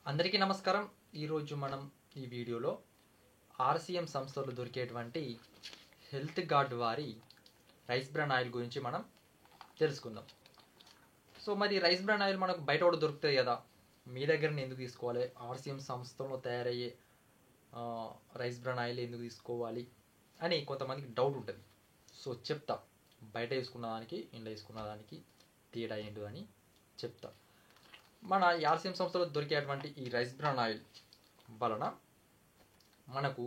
అందరికీ నమస్కారం. ఈరోజు మనం ఈ వీడియోలో ఆర్సీఎం సంస్థలో దొరికేటువంటి హెల్త్ గార్డ్ వారి రైస్ బ్రాన్ ఆయిల్ గురించి మనం తెలుసుకుందాం. సో మరి రైస్ బ్రాన్ ఆయిల్ మనకు బయట కూడా దొరుకుతుంది కదా, మీ దగ్గర ఎందుకు తీసుకోవాలి? ఆర్సీఎం సంస్థలో తయారయ్యే రైస్ బ్రాన్ ఆయిల్ ఎందుకు తీసుకోవాలి అని కొంతమందికి డౌట్ ఉంటుంది. సో చెప్తా, బయట తీసుకున్న దానికి ఇంట్లో తీసుకున్న దానికి తేడా ఏంటి అని చెప్తా. మన ఆర్సీఎం సంస్థలో దొరికేటువంటి ఈ రైస్ బ్రాన్ ఆయిల్ వలన మనకు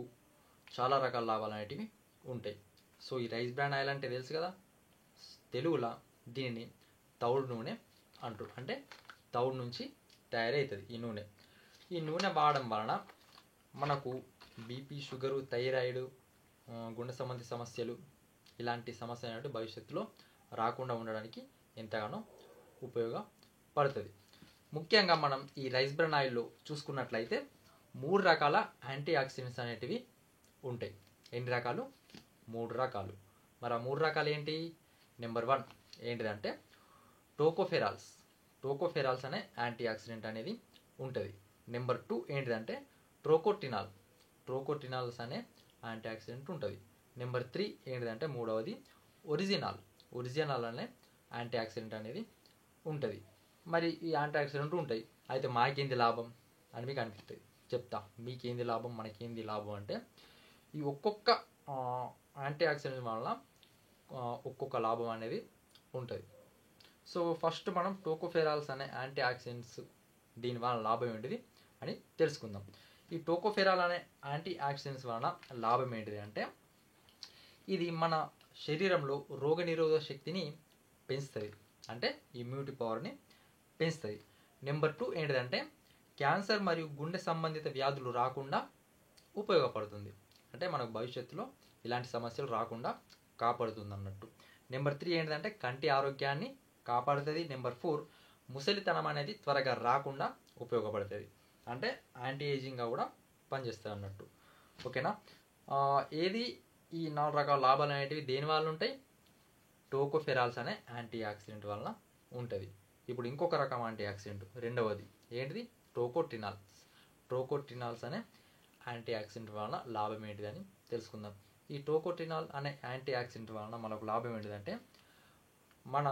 చాలా రకాల లాభాలు అనేటివి ఉంటాయి. సో ఈ రైస్ బ్రాన్ ఆయిల్ అంటే తెలుసు కదా, తెలుగులో దీనిని తౌడు నూనె అంటారు. అంటే తౌడు నుంచి తయారవుతుంది ఈ నూనె. ఈ నూనె వాడడం వలన మనకు బీపీ, షుగరు, థైరాయిడ్, గుండె సంబంధి సమస్యలు ఇలాంటి సమస్యలు అనేవి భవిష్యత్తులో రాకుండా ఉండడానికి ఎంతగానో ఉపయోగపడుతుంది. ముఖ్యంగా మనం ఈ రైస్ బ్రాన్ ఆయిల్లో చూసుకున్నట్లయితే 3 రకాల యాంటీ ఆక్సిడెంట్స్ అనేటివి ఉంటాయి. ఎన్ని రకాలు? 3 రకాలు. మరి ఆ 3 రకాలు ఏంటి? నెంబర్ 1 ఏంటిదంటే టోకోఫెరాల్స్. టోకోఫెరాల్స్ అనే యాంటీ ఆక్సిడెంట్ అనేది ఉంటుంది. నెంబర్ 2 ఏంటిదంటే ట్రోకోటినాల్. ట్రోకోటినాల్స్ అనే యాంటీ ఆక్సిడెంట్ ఉంటుంది. నెంబర్ 3 ఏంటిదంటే మూడవది ఒరిజినాల్. ఒరిజినాల్ అనే యాంటీ ఆక్సిడెంట్ అనేది ఉంటుంది. మరి ఈ యాంటీ ఆక్సిడెంట్ ఉంటాయి, అయితే మాకేంది లాభం అని మీకు అనిపిస్తుంది. చెప్తా, మీకేంది లాభం, మనకేంది లాభం అంటే ఈ ఒక్కొక్క యాంటీ ఆక్సిడెంట్ వల్ల ఒక్కొక్క లాభం అనేది ఉంటుంది. సో ఫస్ట్ మనం టోకోఫెరాల్స్ అనే యాంటీ ఆక్సిడెంట్స్ దీనివల్ల లాభం ఏంటిది అని తెలుసుకుందాం. ఈ టోకోఫెరాల్ అనే యాంటీ ఆక్సిడెంట్స్ వలన లాభం ఏంటిది అంటే ఇది మన శరీరంలో రోగనిరోధక శక్తిని పెంచుతుంది, అంటే ఇమ్యూనిటీ పవర్ని పెంచుతుంది. నెంబర్ 2 ఏంటిదంటే క్యాన్సర్ మరియు గుండె సంబంధిత వ్యాధులు రాకుండా ఉపయోగపడుతుంది. అంటే మనకు భవిష్యత్తులో ఇలాంటి సమస్యలు రాకుండా కాపాడుతుంది అన్నట్టు. నెంబర్ 3 ఏంటిదంటే కంటి ఆరోగ్యాన్ని కాపాడుతుంది. నెంబర్ 4 ముసలితనం అనేది త్వరగా రాకుండా ఉపయోగపడుతుంది. అంటే యాంటీ ఏజింగ్గా కూడా పనిచేస్తుంది అన్నట్టు. ఓకేనా? ఏది ఈ 4 రకాల లాభాలు అనేటివి దేని వల్ల ఉంటాయి? టోకోఫెరాల్స్ అనే యాంటీ ఆక్సిడెంట్ వలన ఉంటుంది. ఇప్పుడు ఇంకొక రకం యాంటీ ఆక్సిడెంట్ రెండవది ఏంటిది? ట్రోకోటినాల్స్. ట్రోకోటినాల్స్ అనే యాంటీ ఆక్సిడెంట్ వలన లాభం ఏంటిదని తెలుసుకుందాం. ఈ ట్రోకోటినాల్ అనే యాంటీ ఆక్సిడెంట్ వలన మనకు లాభం ఏంటిదంటే మన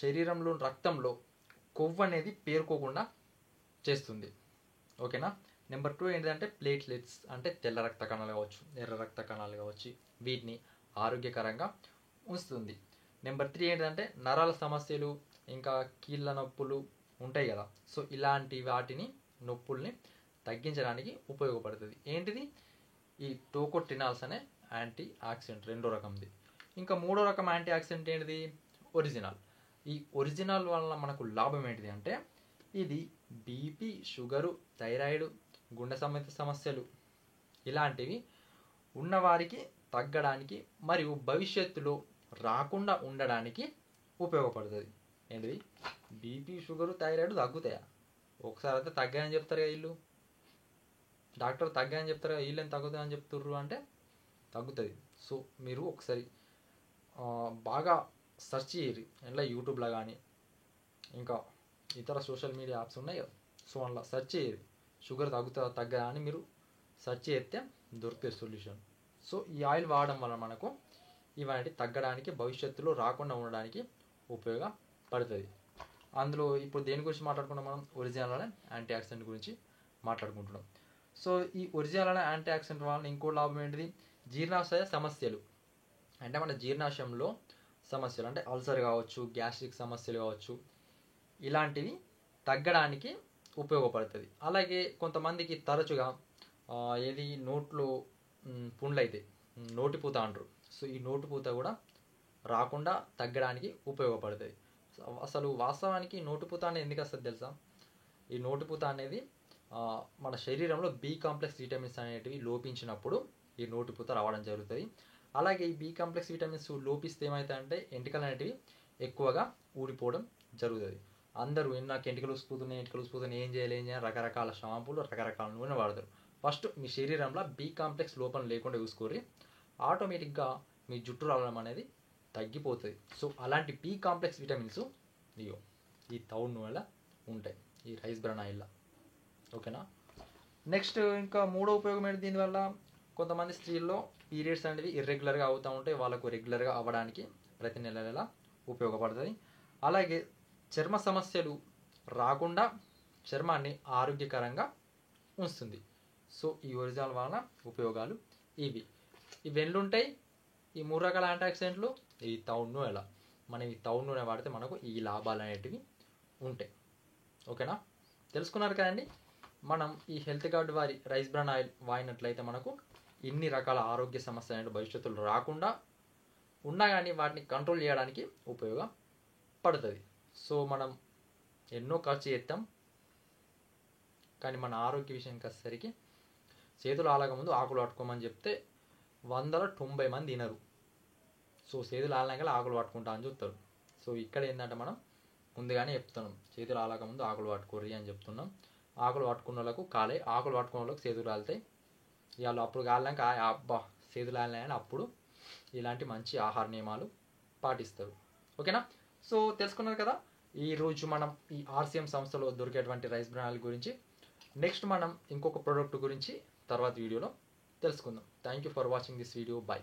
శరీరంలో రక్తంలో కొవ్వు అనేది పేరుకోకుండా చేస్తుంది. ఓకేనా? నెంబర్ 2 ఏంటిదంటే ప్లేట్లెట్స్, అంటే తెల్ల రక్త కణాలు కావచ్చు, ఎర్ర రక్త కణాలు కావచ్చు, వీటిని ఆరోగ్యకరంగా ఉంచుతుంది. నెంబర్ 3 ఏంటిదంటే నరాల సమస్యలు, ఇంకా కీళ్ళ నొప్పులు ఉంటాయి కదా, సో ఇలాంటి వాటిని నొప్పుల్ని తగ్గించడానికి ఉపయోగపడుతుంది. ఏంటిది? ఈ టోకోటినాల్స్ అనే యాంటీ ఆక్సిడెంట్ రెండో రకంది. ఇంకా మూడో రకం యాంటీ ఆక్సిడెంట్ ఏంటిది? ఒరిజినల్. ఈ ఒరిజినల్ వలన మనకు లాభం ఏంటిది అంటే ఇది బీపీ, షుగరు, థైరాయిడ్, గుండె సంబంధిత సమస్యలు ఇలాంటివి ఉన్నవారికి తగ్గడానికి మరియు భవిష్యత్తులో రాకుండా ఉండడానికి ఉపయోగపడుతుంది. ఏంటిది? బీపీ, షుగరు, థైరాయిడ్ తగ్గుతాయా? ఒకసారి అయితే తగ్గాయని చెప్తారు కదా వీళ్ళు, డాక్టర్ తగ్గాయని చెప్తారు కదా, వీళ్ళని తగ్గుతాయని చెప్తుర్రు అంటే తగ్గుతుంది. సో మీరు ఒకసారి బాగా సెర్చ్ చేయరు, ఎలా యూట్యూబ్లో కానీ ఇంకా ఇతర సోషల్ మీడియా యాప్స్ ఉన్నాయి కదా, సో అందులో సెర్చ్ చేయరు షుగర్ తగ్గుతుందా తగ్గదా అని. మీరు సెర్చ్ చేస్తే దొరుకుతుంది సొల్యూషన్. సో ఈ ఆయిల్ వాడడం వల్ల మనకు ఇవన్నీ తగ్గడానికి, భవిష్యత్తులో రాకుండా ఉండడానికి ఉపయోగపడుతుంది. అందులో ఇప్పుడు దేని గురించి మాట్లాడుకున్నాం మనం? ఒరిజినల్ అనే యాంటీ ఆక్సిడెంట్ గురించి మాట్లాడుకుంటున్నాం. సో ఈ ఒరిజినల్ అనే యాంటీ ఆక్సిడెంట్ వల్ల ఇంకో లాభం ఏంటిది? జీర్ణాశయ సమస్యలు, అంటే మన జీర్ణాశయంలో సమస్యలు, అంటే అల్సర్ కావచ్చు, గ్యాస్ట్రిక్ సమస్యలు కావచ్చు, ఇలాంటివి తగ్గడానికి ఉపయోగపడుతుంది. అలాగే కొంతమందికి తరచుగా ఏది నోట్లో పుండ్లు అయితే నోటిపూత అంటారు. సో ఈ నోటిపూత కూడా రాకుండా తగ్గడానికి ఉపయోగపడుతుంది. అసలు వాస్తవానికి నోటిపూత అనేది ఎందుకు వస్తుంది తెలుసా? ఈ నోటిపూత అనేది మన శరీరంలో బి కాంప్లెక్స్ విటమిన్స్ అనేటివి లోపించినప్పుడు ఈ నోటిపూత రావడం జరుగుతుంది. అలాగే ఈ బి కాంప్లెక్స్ విటమిన్స్ లోపిస్తే ఏమవుతాయంటే ఎంటికలు అనేటివి ఎక్కువగా ఊడిపోవడం జరుగుతుంది. అందరూ నాకు ఎంటికలు ఊసిపోతున్నాయి ఏం చేయాలి రకరకాల షాంపూలు, రకరకాల నూనె వాడతారు. ఫస్ట్ మీ శరీరంలో బి కాంప్లెక్స్ లోపం లేకుండా చూసుకోరి, ఆటోమేటిక్గా మీ జుట్టు రావడం అనేది తగ్గిపోతుంది. సో అలాంటి బి కాంప్లెక్స్ విటమిన్స్ ఈ తౌడు నూనెలో ఉంటాయి, ఈ రైస్ బ్రాన్ ఆయిల్లో. ఓకేనా. నెక్స్ట్ ఇంకా మూడో ఉపయోగం ఏంటి దీనివల్ల, కొంతమంది స్త్రీల్లో పీరియడ్స్ అనేవి ఇర్రెగ్యులర్గా అవుతూ ఉంటాయి, వాళ్ళకు రెగ్యులర్గా అవ్వడానికి ప్రతి నెల ఉపయోగపడుతుంది. అలాగే చర్మ సమస్యలు రాకుండా చర్మాన్ని ఆరోగ్యకరంగా ఉంచుతుంది. సో ఈ ఒరిజినల్ వలన ఉపయోగాలు ఇవి ఎన్నుంటాయి. ఈ 3 రకాల యాంటీఆక్సిడెంట్లు, ఈ తౌడు నూనె ఎలా మనం ఈ తౌడు నూనె వాడితే మనకు ఈ లాభాలు అనేటివి ఉంటాయి. ఓకేనా, తెలుసుకున్నారు కదండి. మనం ఈ హెల్త్ గార్డ్ వారి రైస్ బ్రాన్ ఆయిల్ వాడినట్లయితే మనకు ఇన్ని రకాల ఆరోగ్య సమస్యలు అనేవి భవిష్యత్తులో రాకుండా ఉన్నా కానీ వాటిని కంట్రోల్ చేయడానికి ఉపయోగపడుతుంది. సో మనం ఎన్నో ఖర్చు చేస్తాం, కానీ మన ఆరోగ్య విషయానికి వచ్చేసరికి చేతులు ఆలక ముందు ఆకులు పట్టుకోమని చెప్తే 190 మంది తినరు. సో చేతులు ఆలినాక ఆకులు పట్టుకుంటా అని చెప్తారు. సో ఇక్కడ ఏంటంటే మనం ముందుగానే చెప్తున్నాం, చేతులు ఆలక ముందు ఆకులు పట్టుకోర్రి అని చెప్తున్నాం. ఆకులు పట్టుకున్న వాళ్ళకు కాలే, ఆకులు పట్టుకున్న వాళ్ళకు చేతులు కాలుతాయి. ఇవాళ అప్పుడు కాలినాక అబ్బా చేతులు ఆలినాయని అప్పుడు ఇలాంటి మంచి ఆహార నియమాలు పాటిస్తారు. ఓకేనా, సో తెలుసుకున్నారు కదా ఈరోజు మనం ఈ ఆర్సీఎం సంస్థలో దొరికేటువంటి రైస్ బ్రాన్ ఆయిల్ గురించి. నెక్స్ట్ మనం ఇంకొక ప్రోడక్ట్ గురించి తర్వాత వీడియోలో తెలుసుకుందాం. Thank you for watching this video. By.